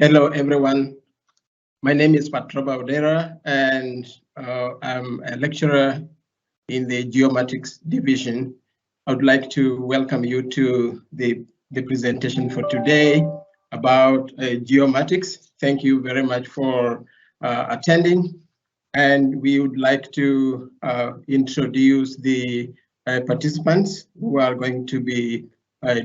Hello, everyone. My name is Dr Moreblessings, and I'm a lecturer in the Geomatics division. I would like to welcome you to the presentation for today about geomatics. Thank you very much for attending. And we would like to introduce the participants who are going to be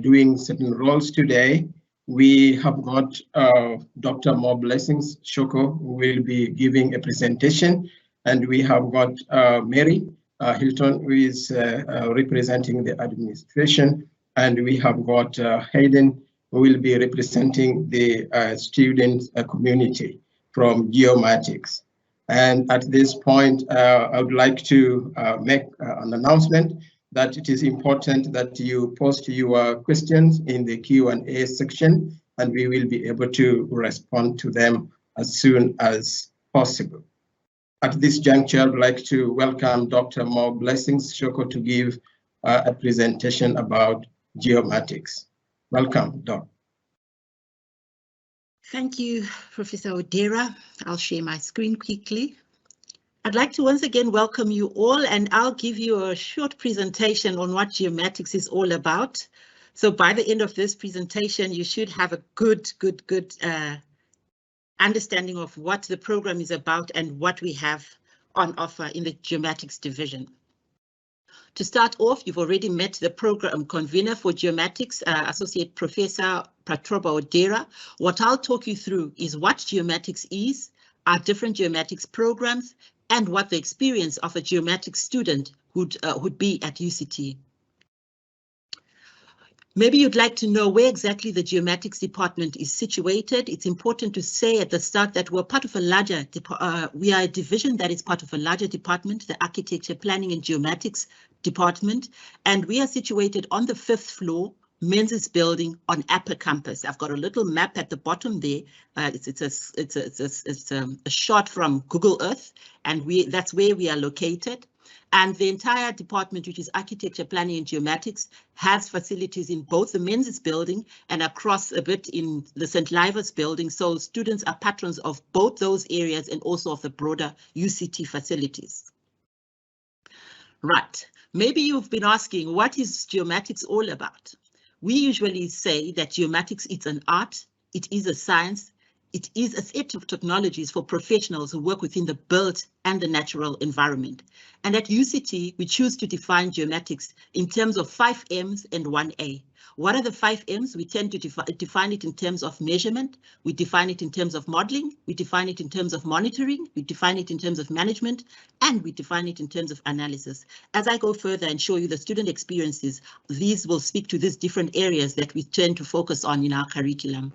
doing certain roles today. We have got Dr. Moreblessings Shoko, who will be giving a presentation, and we have got Mary Hilton, who is representing the administration, and we have got Hayden, who will be representing the student community from Geomatics. And at this point, I would like to make an announcement that it is important that you post your questions in the Q&A section, and we will be able to respond to them as soon as possible. At this juncture, I would like to welcome Dr. Moreblessings Shoko to give a presentation about geomatics. Welcome, Doc. Thank you, Professor Odera. I'll share my screen quickly. I'd like to once again welcome you all, and I'll give you a short presentation on what geomatics is all about. So by the end of this presentation, you should have a good understanding of what the program is about and what we have on offer in the geomatics division. To start off, you've already met the program convener for geomatics, Associate Professor Patroba Odera. What I'll talk you through is what geomatics is, our different geomatics programs, and what the experience of a geomatics student would be at UCT. Maybe you'd like to know where exactly the geomatics department is situated. It's important to say at the start that we're part of a larger, we are a division that is part of a larger department, the Architecture, Planning and Geomatics department, and we are situated on the 5th floor, Menzies building on Upper Campus. I've got a little map at the bottom there. It's a shot from Google Earth, and that's where we are located. And the entire department, which is Architecture, Planning and Geomatics, has facilities in both the Menzies building and across a bit in the St. Livers building. So students are patrons of both those areas and also of the broader UCT facilities. Right, maybe you've been asking, what is geomatics all about? We usually say that geomatics is an art, it is a science, it is a set of technologies for professionals who work within the built and the natural environment. And at UCT, we choose to define geomatics in terms of 5 M's and 1 A. What are the 5 M's? We tend to define it in terms of measurement, we define it in terms of modeling, we define it in terms of monitoring, we define it in terms of management, and we define it in terms of analysis. As I go further and show you the student experiences, these will speak to these different areas that we tend to focus on in our curriculum.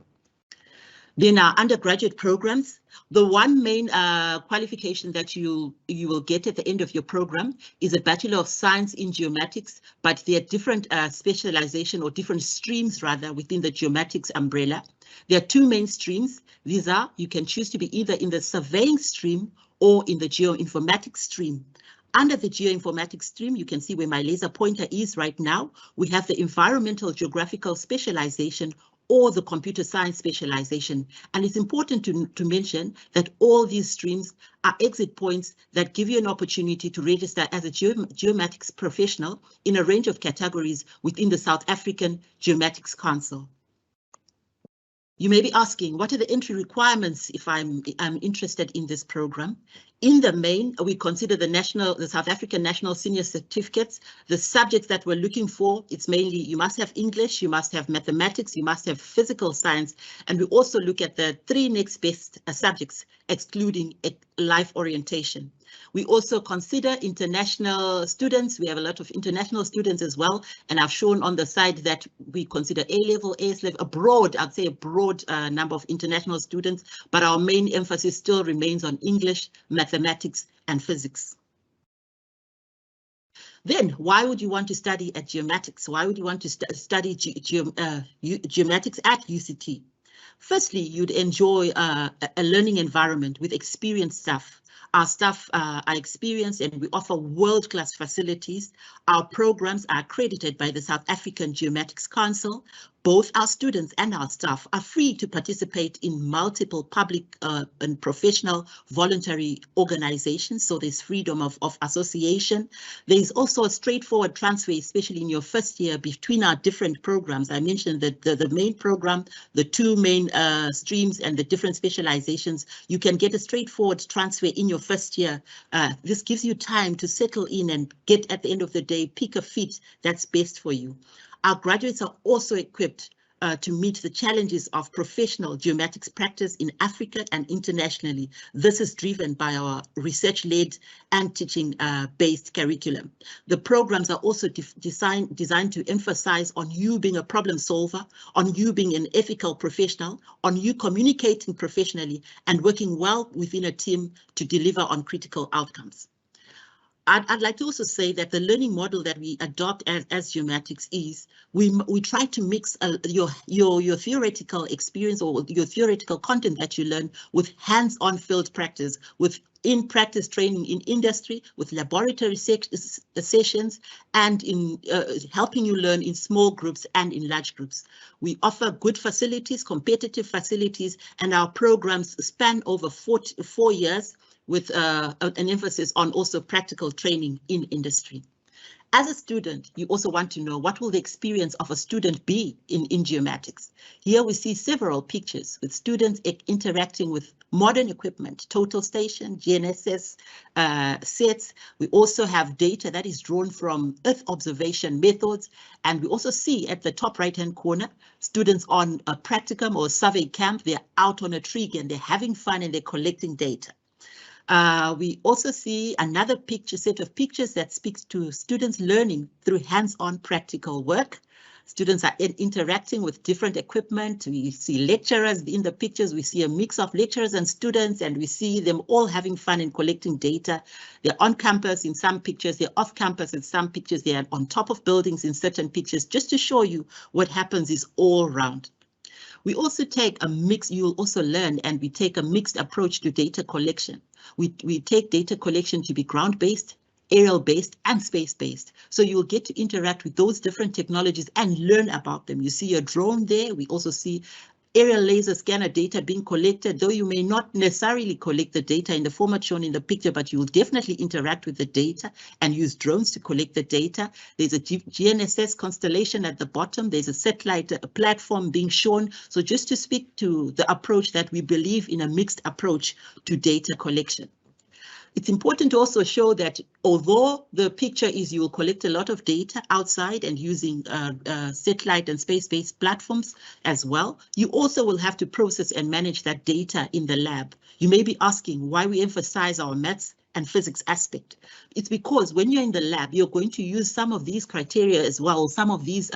Then our undergraduate programs, the one main qualification that you will get at the end of your program is a Bachelor of Science in Geomatics, but there are different specialization or different streams rather within the geomatics umbrella. There are 2 main streams. These are, you can choose to be either in the surveying stream or in the geoinformatics stream. Under the geoinformatics stream, you can see where my laser pointer is right now. We have the environmental geographical specialization or the computer science specialization. And it's important to mention that all these streams are exit points that give you an opportunity to register as a geomatics professional in a range of categories within the South African Geomatics Council. You may be asking, what are the entry requirements if I'm interested in this program? In the main, we consider the South African National Senior Certificates. The subjects that we're looking for, it's mainly you must have English, you must have mathematics, you must have physical science, and we also look at the 3 next best subjects, excluding life orientation. We also consider international students. We have a lot of international students as well, and I've shown on the side that we consider A-level, AS-level, I'd say a broad number of international students, but our main emphasis still remains on English, mathematics, and physics. Then, why would you want to study at geomatics? Why would you want to study geomatics at UCT? Firstly, you'd enjoy a learning environment with experienced staff. Our staff are experienced and we offer world-class facilities. Our programs are accredited by the South African Geomatics Council. Both our students and our staff are free to participate in multiple public and professional voluntary organizations, so there's freedom of association. There is also a straightforward transfer, especially in your first year, between our different programs. I mentioned that the main program, the two main streams and the different specializations, you can get a straightforward transfer in your first year. This gives you time to settle in and get, at the end of the day, pick a fit that's best for you. Our graduates are also equipped to meet the challenges of professional geomatics practice in Africa and internationally. This is driven by our research-led and teaching-based curriculum. The programs are also designed to emphasize on you being a problem solver, on you being an ethical professional, on you communicating professionally and working well within a team to deliver on critical outcomes. I'd like to also say that the learning model that we adopt as Geomatics is we try to mix your theoretical experience or your theoretical content that you learn with hands-on field practice, with in-practice training in industry, with laboratory sessions, and in helping you learn in small groups and in large groups. We offer good facilities, competitive facilities, and our programs span over 4 years, with an emphasis on also practical training in industry. As a student, you also want to know what will the experience of a student be in geomatics. Here we see several pictures with students interacting with modern equipment, total station, GNSS sets. We also have data that is drawn from Earth observation methods. And we also see at the top right-hand corner, students on a practicum or a survey camp. They're out on a tree and they're having fun and they're collecting data. We also see another set of pictures that speaks to students learning through hands-on practical work. Students are interacting with different equipment. We see lecturers in the pictures. We see a mix of lecturers and students, and we see them all having fun and collecting data. They're on campus in some pictures. They're off campus in some pictures. They're on top of buildings in certain pictures, just to show you what happens is all around. We also take a mix, you'll also learn, and we take a mixed approach to data collection. We take data collection to be ground-based, aerial-based, and space-based. So you'll get to interact with those different technologies and learn about them. You see a drone there. We also see aerial laser scanner data being collected, though you may not necessarily collect the data in the format shown in the picture, but you will definitely interact with the data and use drones to collect the data. There's a GNSS constellation at the bottom. There's a satellite platform being shown. So just to speak to the approach that we believe in, a mixed approach to data collection. It's important to also show that although the picture is you will collect a lot of data outside and using satellite and space-based platforms as well, you also will have to process and manage that data in the lab. You may be asking why we emphasize our maths and physics aspect. It's because when you're in the lab, you're going to use some of these criteria as well, some of these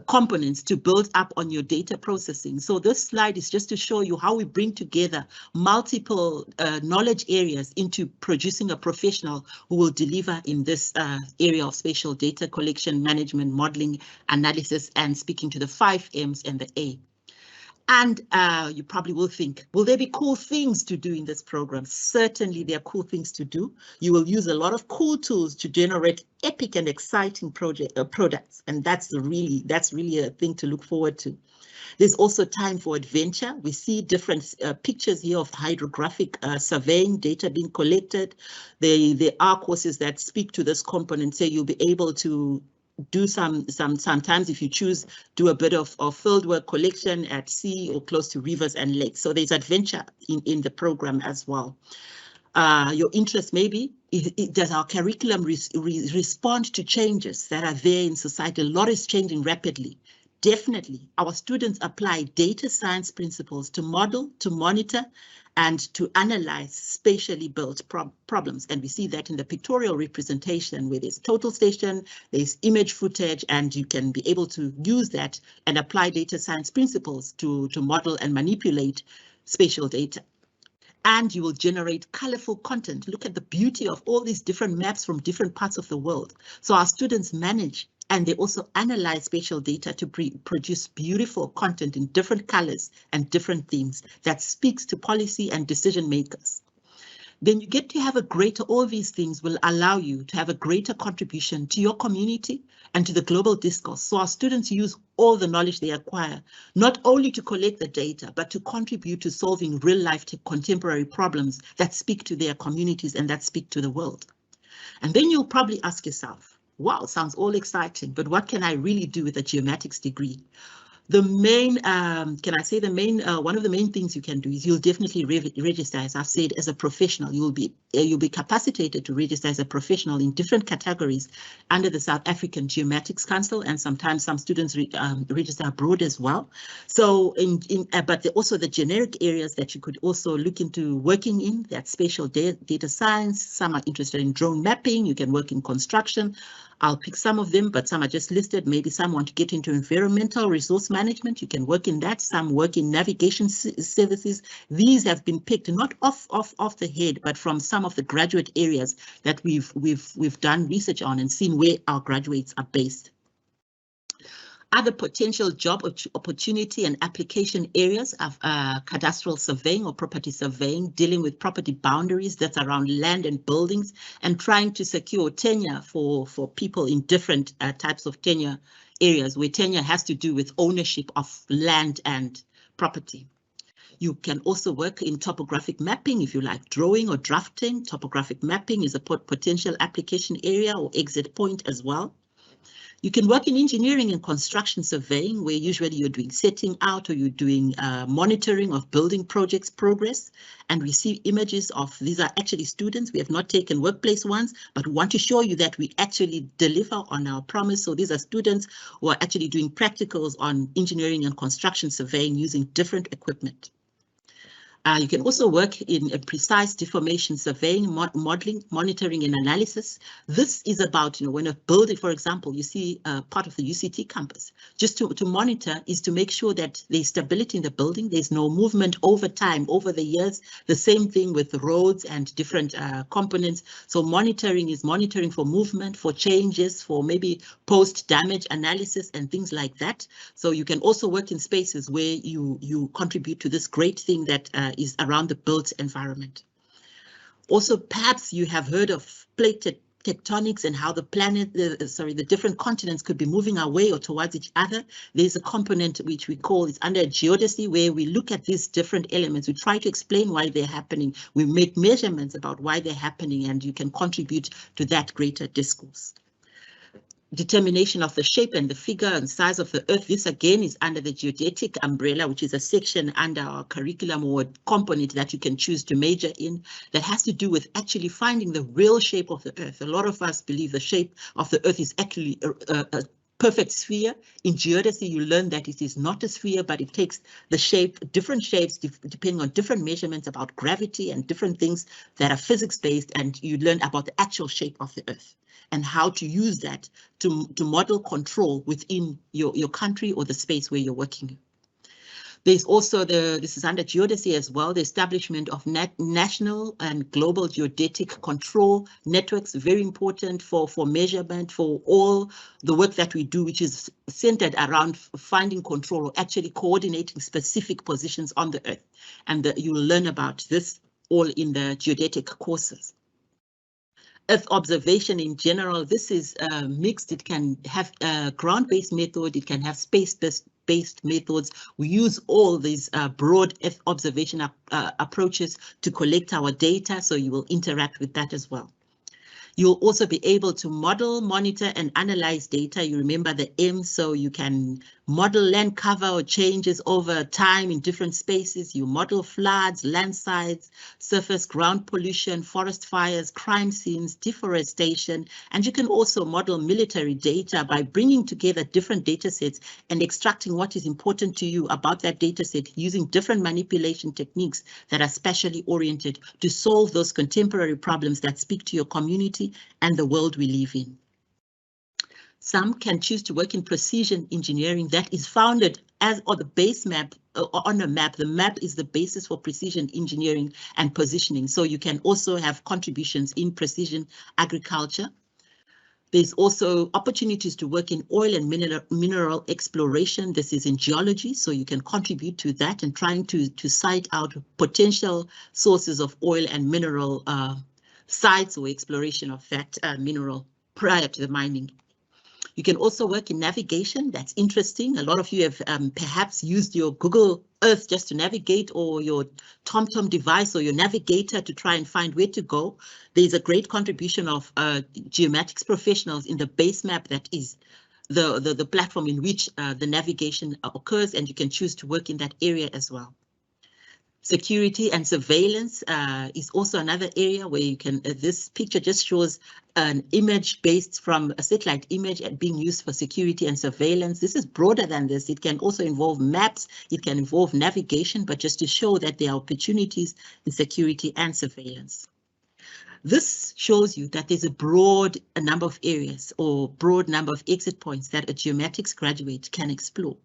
components to build up on your data processing. So this slide is just to show you how we bring together multiple knowledge areas into producing a professional who will deliver in this area of spatial data collection, management, modeling, analysis, and speaking to the 5 M's and the A. And you probably will think, will there be cool things to do in this program? Certainly there are cool things to do. You will use a lot of cool tools to generate epic and exciting products. And that's really a thing to look forward to. There's also time for adventure. We see different pictures here of hydrographic surveying data being collected. There are courses that speak to this component, say you'll be able to do sometimes if you choose, do a bit of field work collection at sea or close to rivers and lakes. So there's adventure in the program as well. Your interest maybe, does our curriculum respond to changes that are there in society? A lot is changing rapidly. Definitely, our students apply data science principles to model, to monitor, and to analyze spatially built problems. And we see that in the pictorial representation where there's total station, there's image footage, and you can be able to use that and apply data science principles to model and manipulate spatial data. And you will generate colorful content. Look at the beauty of all these different maps from different parts of the world. So our students manage and they also analyze spatial data to produce beautiful content in different colors and different themes that speaks to policy and decision makers. then you get to have a greater, all these things will allow you to have a greater contribution to your community and to the global discourse. So our students use all the knowledge they acquire, not only to collect the data, but to contribute to solving real life contemporary problems that speak to their communities and that speak to the world. And then you'll probably ask yourself, wow, sounds all exciting, but what can I really do with a geomatics degree? The main, can I say the main, one of the main things you can do is you'll definitely register, as I've said, as a professional. You'll be capacitated to register as a professional in different categories under the South African Geomatics Council, and sometimes some students register abroad as well. So, but also the generic areas that you could also look into working in, that's spatial data science. Some are interested in drone mapping. You can work in construction. I'll pick some of them, but some are just listed. Maybe some want to get into environmental resource management. You can work in that. Some work in navigation services. These have been picked not off the head, but from some of the graduate areas that we've done research on and seen where our graduates are based. Other potential job opportunity and application areas of cadastral surveying or property surveying, dealing with property boundaries that's around land and buildings, and trying to secure tenure for people in different types of tenure areas where tenure has to do with ownership of land and property. You can also work in topographic mapping if you like drawing or drafting. Topographic mapping is a potential application area or exit point as well. You can work in engineering and construction surveying, where usually you're doing setting out or you're doing monitoring of building projects progress, and receive images of, these are actually students. We have not taken workplace ones, but we want to show you that we actually deliver on our promise. So these are students who are actually doing practicals on engineering and construction surveying using different equipment. You can also work in a precise deformation surveying, modeling, monitoring and analysis. This is about, when a building, for example, you see part of the UCT campus, just to monitor is to make sure that there's stability in the building. There's no movement over time, over the years. The same thing with the roads and different components. So monitoring is monitoring for movement, for changes, for maybe post-damage analysis and things like that. So you can also work in spaces where you contribute to this great thing that is around the built environment. Also, perhaps you have heard of plate tectonics and how the planet, the different continents could be moving away or towards each other. There's a component which we call, it's under geodesy, where we look at these different elements. We try to explain why they're happening. We make measurements about why they're happening, and you can contribute to that greater discourse. Determination of the shape and the figure and size of the Earth. This again is under the geodetic umbrella, which is a section under our curriculum or component that you can choose to major in, that has to do with actually finding the real shape of the Earth. A lot of us believe the shape of the Earth is actually a perfect sphere. In geodesy, you learn that it is not a sphere, but it takes the shape, different shapes, depending on different measurements about gravity and different things that are physics-based, and you learn about the actual shape of the Earth and how to use that to model control within your country or the space where you're working. There's also this is under geodesy as well, the establishment of national and global geodetic control networks, very important for measurement, for all the work that we do, which is centered around finding control or actually coordinating specific positions on the Earth. And you will learn about this all in the geodetic courses. Earth observation in general, this is mixed. It can have a ground-based method, it can have space-based methods. We use all these broad Earth observation approaches to collect our data, so you will interact with that as well. You'll also be able to model, monitor, and analyze data. You remember the M, so you can model land cover or changes over time in different spaces. You model floods, landslides, surface ground pollution, forest fires, crime scenes, deforestation, and you can also model military data by bringing together different data sets and extracting what is important to you about that data set using different manipulation techniques that are specially oriented to solve those contemporary problems that speak to your community and the world we live in. Some can choose to work in precision engineering that is founded as on the base map on a map. The map is the basis for precision engineering and positioning. So you can also have contributions in precision agriculture. There's also opportunities to work in oil and mineral exploration. This is in geology, so you can contribute to that and trying to cite out potential sources of oil and mineral sites or exploration of that mineral prior to the mining. You can also work in navigation. That's interesting. A lot of you have perhaps used your Google Earth just to navigate, or your TomTom device or your navigator to try and find where to go. There's a great contribution of geomatics professionals in the base map that is the platform in which the navigation occurs, and you can choose to work in that area as well. Security and surveillance is also another area where you can, this picture just shows an image based from a satellite image being used for security and surveillance. This is broader than this. It can also involve maps, it can involve navigation, but just to show that there are opportunities in security and surveillance. This shows you that there's a number of areas or broad number of exit points that a geomatics graduate can explore.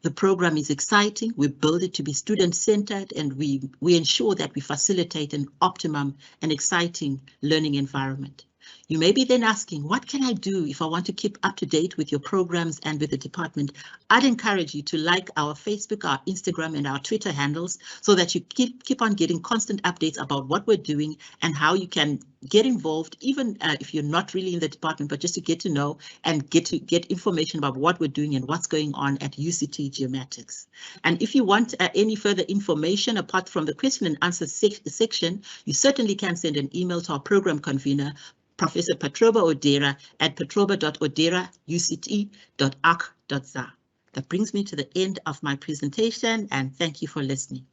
The program is exciting. We build it to be student-centered, and we ensure that we facilitate an optimum and exciting learning environment. You may be then asking, what can I do if I want to keep up to date with your programs and with the department? I'd encourage you to like our Facebook, our Instagram, and our Twitter handles so that you keep on getting constant updates about what we're doing and how you can get involved, even if you're not really in the department, but just to get to know and get information about what we're doing and what's going on at UCT Geomatics. And if you want any further information apart from the question and answer section, you certainly can send an email to our program convener, Professor Patroba Odera at patroba.odera@uct.ac.za. That brings me to the end of my presentation, and thank you for listening.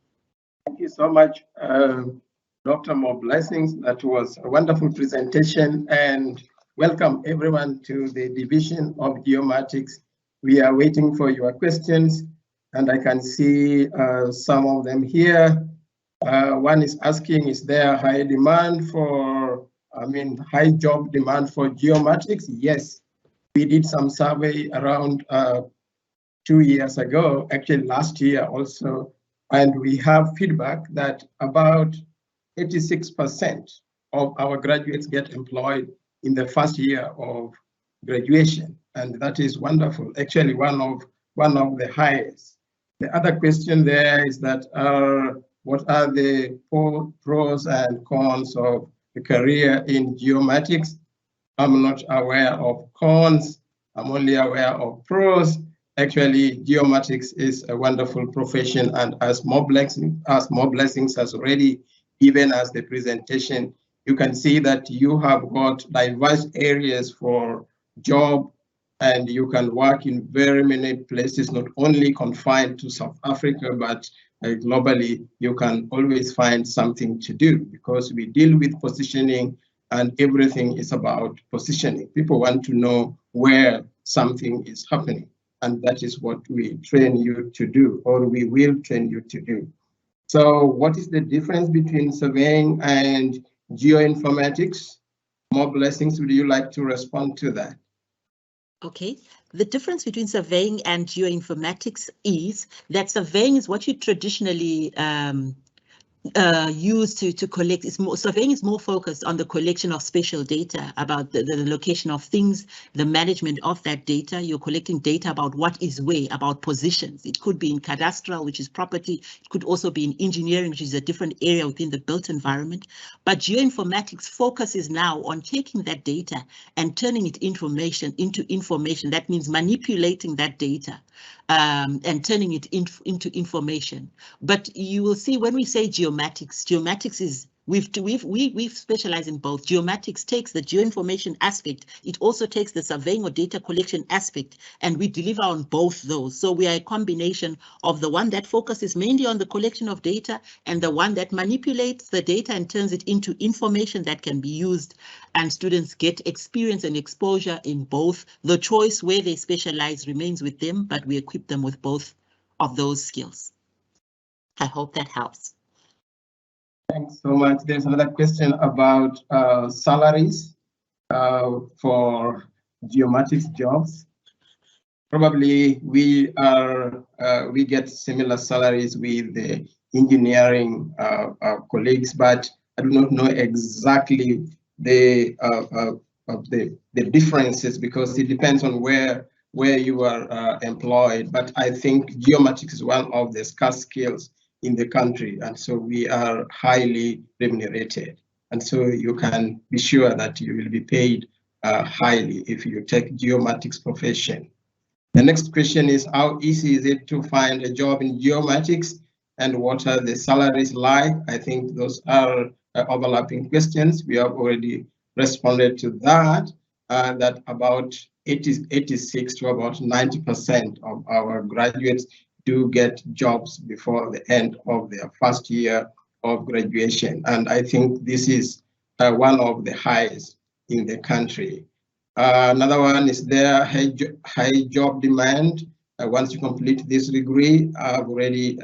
Thank you so much, Dr. Moreblessings. That was a wonderful presentation, and welcome everyone to the Division of Geomatics. We are waiting for your questions, and I can see some of them here. One is asking, is there high demand for, high job demand for geomatics? Yes, we did some survey around 2 years ago, actually last year also, and we have feedback that about 86% of our graduates get employed in the first year of graduation, and that is wonderful. Actually, one of the highest. The other question there is that what are the pros and cons of the career in geomatics? I'm not aware of cons. I'm only aware of pros. Actually, geomatics is a wonderful profession, and as Moreblessings has already given us the presentation, you can see that you have got diverse areas for job, and you can work in very many places, not only confined to South Africa, but globally. You can always find something to do because we deal with positioning, and everything is about positioning. People want to know where something is happening, and that is what we train you to do, or we will train you to do. So what is the difference between surveying and geoinformatics? Moreblessings, would you like to respond to that? Okay, the difference between surveying and geoinformatics is that surveying is what you traditionally used to collect. Surveying is more focused on the collection of spatial data about the location of things, the management of that data. You're collecting data about what is where, about positions. It could be in cadastral, which is property. It could also be in engineering, which is a different area within the built environment. But geoinformatics focuses now on taking that data and turning it into information. That means manipulating that data and turning it into information. But you will see when we say geomatics is, we've specialized in both. Geomatics takes the geoinformation aspect. It also takes the surveying or data collection aspect, and we deliver on both those. So we are a combination of the one that focuses mainly on the collection of data and the one that manipulates the data and turns it into information that can be used, and students get experience and exposure in both. The choice where they specialize remains with them, but we equip them with both of those skills. I hope that helps. Thanks so much. There's another question about salaries for geomatics jobs. Probably we get similar salaries with the engineering colleagues, but I do not know exactly the the differences, because it depends on where you are employed. But I think geomatics is one of the scarce skills in the country, and so we are highly remunerated. And so you can be sure that you will be paid highly if you take geomatics profession. The next question is, how easy is it to find a job in geomatics, and what are the salaries like? I think those are overlapping questions. We have already responded to that, that about 86 to about 90% of our graduates do get jobs before the end of their first year of graduation. And I think this is one of the highest in the country. Another one is there high job demand. Once you complete this degree, I've already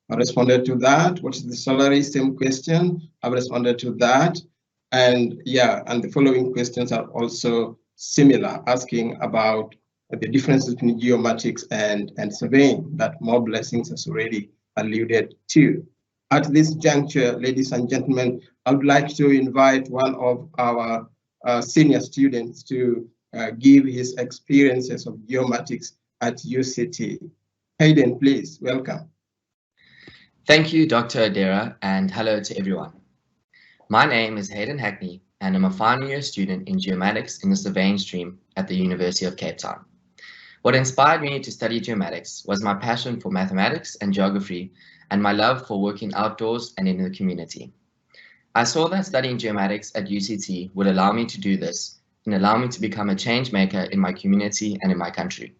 responded to that. What is the salary? Same question. I've responded to that. And yeah, and the following questions are also similar, asking about the differences between geomatics and surveying that Moreblessings has already alluded to. At this juncture, ladies and gentlemen, I would like to invite one of our senior students to give his experiences of geomatics at UCT. Hayden, please, welcome. Thank you, Dr. Odera, and hello to everyone. My name is Hayden Hackney, and I'm a final year student in geomatics in the surveying stream at the University of Cape Town. What inspired me to study geomatics was my passion for mathematics and geography, and my love for working outdoors and in the community. I saw that studying geomatics at UCT would allow me to do this and allow me to become a change maker in my community and in my country.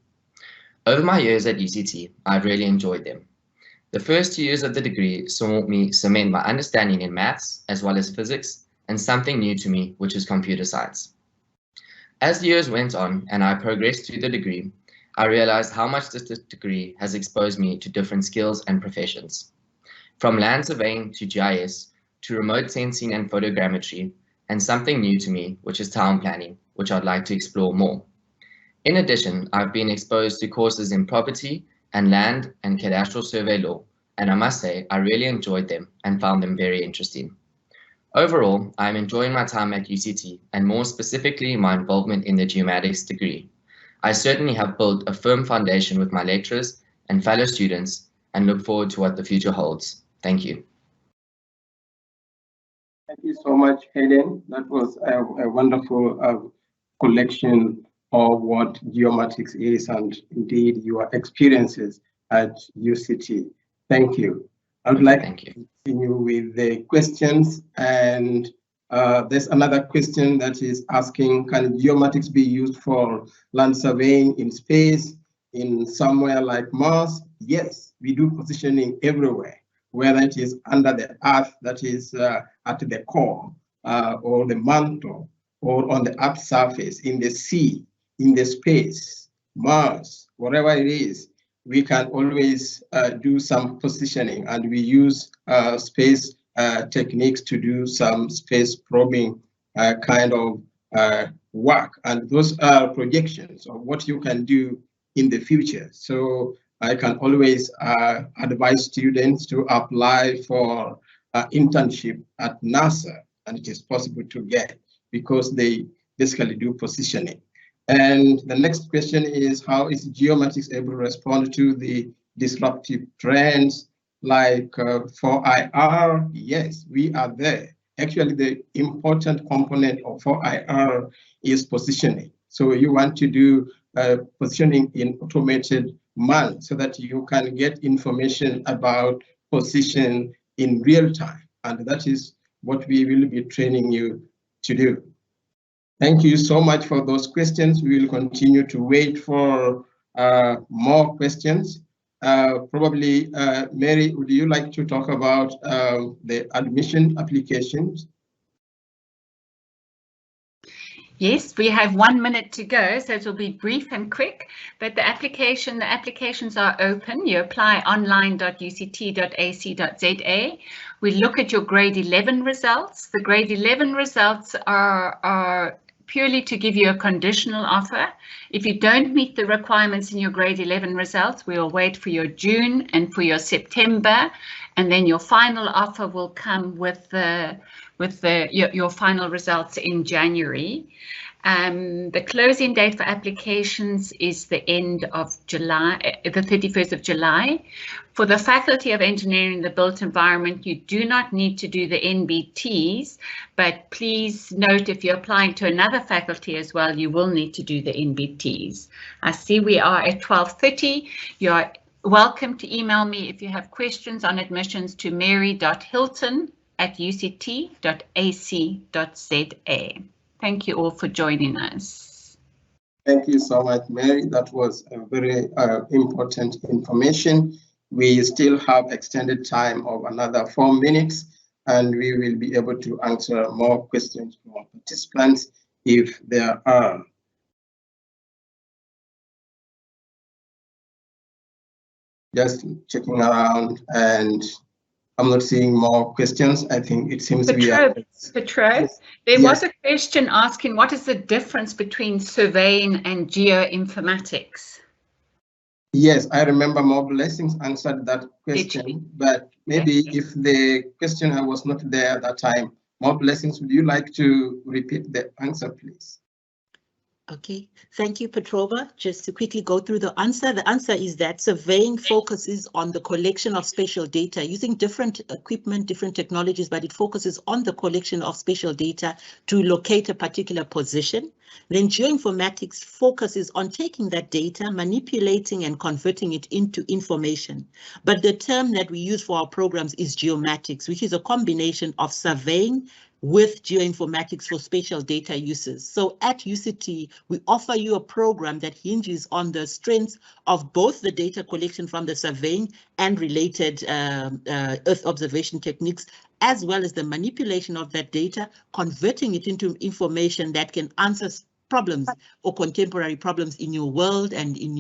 Over my years at UCT, I've really enjoyed them. The first 2 years of the degree saw me cement my understanding in maths as well as physics and something new to me, which is computer science. As the years went on and I progressed through the degree, I realized how much this degree has exposed me to different skills and professions. From land surveying to GIS, to remote sensing and photogrammetry, and something new to me, which is town planning, which I'd like to explore more. In addition, I've been exposed to courses in property and land and cadastral survey law, and I must say I really enjoyed them and found them very interesting. Overall, I'm enjoying my time at UCT and more specifically my involvement in the geomatics degree. I certainly have built a firm foundation with my lecturers and fellow students and look forward to what the future holds. Thank you. Thank you so much, Hayden. That was a wonderful collection of what geomatics is and indeed your experiences at UCT. Thank you. I would like to continue with the questions, and there's another question that is asking, can geomatics be used for land surveying in space, in somewhere like Mars? Yes, we do positioning everywhere, whether it is under the earth, that is at the core, or the mantle, or on the earth's surface, in the sea, in the space, Mars, whatever it is. We can always do some positioning, and we use space techniques to do some space probing kind of work. And those are projections of what you can do in the future. So I can always advise students to apply for internship at NASA, and it is possible to get because they basically do positioning. And the next question is, how is geomatics able to respond to the disruptive trends like 4IR? Yes, we are there. Actually, the important component of 4IR is positioning. So you want to do positioning in automated manner so that you can get information about position in real time. And that is what we will be training you to do. Thank you so much for those questions. We will continue to wait for more questions. Probably, Mary, would you like to talk about the admission applications? Yes, we have 1 minute to go, so it will be brief and quick, but the applications are open. You apply online.uct.ac.za. We look at your grade 11 results. The grade 11 results are purely to give you a conditional offer. If you don't meet the requirements in your grade 11 results, we will wait for your June and for your September, and then your final offer will come with your final results in January. The closing date for applications is the end of July, the 31st of July. For the Faculty of Engineering in the Built Environment, you do not need to do the NBTs, but please note if you're applying to another faculty as well, you will need to do the NBTs. I see we are at 12:30. You're welcome to email me if you have questions on admissions to mary.hilton@uct.ac.za. Thank you all for joining us. Thank you so much, Mary. That was a very important information. We still have extended time of another 4 minutes, and we will be able to answer more questions from participants if there are. Just checking around, and I'm not seeing more questions. I think it seems we are. Petro, there was a question asking what is the difference between surveying and geoinformatics? Yes, I remember Moreblessings answered that question, but maybe if the questioner was not there at that time, Moreblessings, would you like to repeat the answer, please? Okay, thank you, Petrova. Just to quickly go through the answer is that surveying focuses on the collection of spatial data using different equipment, different technologies, but it focuses on the collection of spatial data to locate a particular position. Then geoinformatics focuses on taking that data, manipulating and converting it into information. But the term that we use for our programs is geomatics, which is a combination of surveying with geoinformatics for spatial data uses. So at UCT, we offer you a program that hinges on the strengths of both the data collection from the surveying and related Earth observation techniques, as well as the manipulation of that data, converting it into information that can answer problems or contemporary problems in your world and in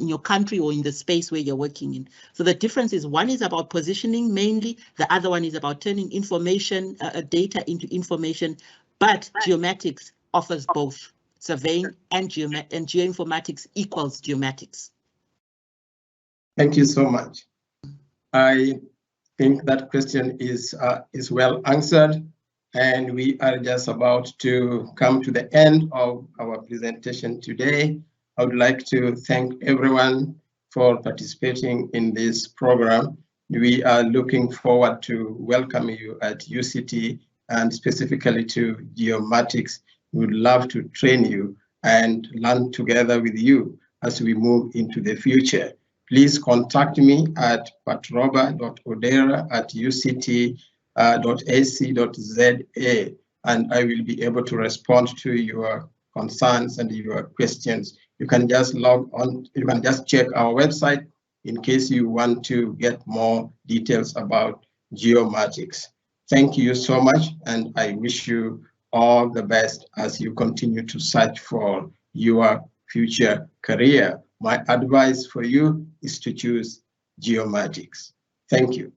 your country or in the space where you're working in. So the difference is one is about positioning mainly, the other one is about turning information, data into information, but geomatics offers both surveying and geoinformatics equals geomatics. Thank you so much. I think that question is well answered. And we are just about to come to the end of our presentation today. I would like to thank everyone for participating in this program. We are looking forward to welcome you at UCT and specifically to Geomatics. We would love to train you and learn together with you as we move into the future. Please contact me at patroba.odera@uct.ac.za, and I will be able to respond to your concerns and your questions. You can just log on, you can just check our website in case you want to get more details about geomatics. Thank you so much, and I wish you all the best as you continue to search for your future career. My advice for you is to choose geomatics. Thank you.